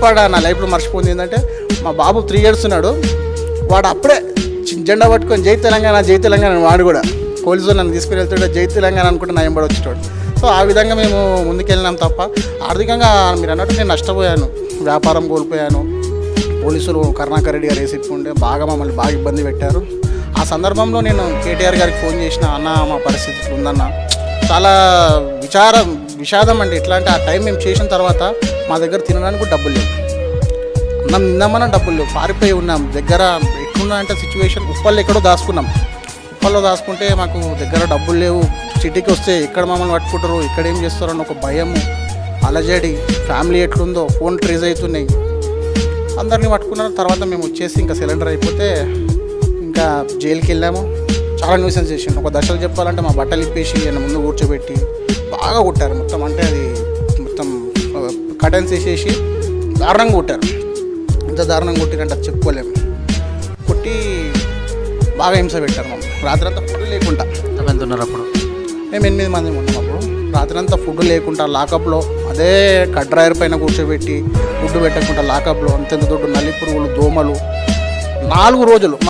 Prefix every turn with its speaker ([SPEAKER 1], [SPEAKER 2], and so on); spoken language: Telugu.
[SPEAKER 1] పాట నా లైఫ్లో మర్చిపోయింది ఏంటంటే మా బాబు 3 years ఉన్నాడు. వాడు అప్పుడే జెండా పట్టుకొని జై తెలంగాణ జై తెలంగాణ వాడు కూడా పోలీసులు నన్ను తీసుకుని వెళ్తుంటే జై తెలంగాణ అనుకుంటే నా ఎంబడి వచ్చేటోడు. సో ఆ విధంగా మేము ముందుకెళ్ళినాం తప్ప ఆర్థికంగా మీరు అన్నట్టు నేను నష్టపోయాను, వ్యాపారం కోల్పోయాను. పోలీసులు కరుణాకర్ రెడ్డి గారు వేసిప్పుండే బాగా మమ్మల్ని బాగా ఇబ్బంది పెట్టారు. ఆ సందర్భంలో నేను కేటీఆర్ గారికి ఫోన్ చేసిన, అన్న మా పరిస్థితి ఉందన్న, చాలా విషాదం అండి. ఎట్లా అంటే ఆ టైం మేము చేసిన తర్వాత మా దగ్గర తినడానికి డబ్బులు లేవు, అన్నం తిందామన్నా డబ్బులు లేవు, పారిపోయి ఉన్నాం. దగ్గర ఎట్లున్నా అంటే సిచ్యువేషన్ ఉప్పల్లో ఎక్కడో దాచుకున్నాం. ఉప్పల్లో దాచుకుంటే మాకు దగ్గర డబ్బులు లేవు. సిటీకి వస్తే ఎక్కడ మమ్మల్ని పట్టుకుంటారు, ఇక్కడ ఏం చేస్తారు అని ఒక భయము, అలజడి, ఫ్యామిలీ ఎట్లుందో, ఫోన్ ట్రేస్ అవుతున్నాయి, అందరినీ పట్టుకున్న తర్వాత మేము వచ్చేసి ఇంకా సిలిండర్ అయిపోతే ఇంకా జైలుకి వెళ్ళాము. చాలా న్యూసెన్స్ చేసిండు. ఒక దశలు చెప్పాలంటే మా బట్టలు ఇప్పేసి ఆయన ముందు కూర్చోబెట్టి బాగా కొట్టారు మొత్తం. అంటే అది మొత్తం కటన్స్ వేసేసి దారుణంగా కొట్టారు. ఎంత దారుణంగా కొట్టిరంటే అది చెప్పుకోలేము. కొట్టి బాగా హింస పెట్టారు మమ్మల్ని. రాత్రి అంతా ఫుడ్ లేకుండా.
[SPEAKER 2] ఎంత ఉన్నారు అప్పుడు?
[SPEAKER 1] మేము 8 మంది ఉన్నాం అప్పుడు. రాత్రి అంతా ఫుడ్ లేకుండా లాకప్లో అదే కడ్రాయర్ పైన కూర్చోబెట్టి ఫుడ్ పెట్టకుండా లాకప్లో అంతెంత దొడ్డు నల్లి పురుగులు, దోమలు 4 రోజులు.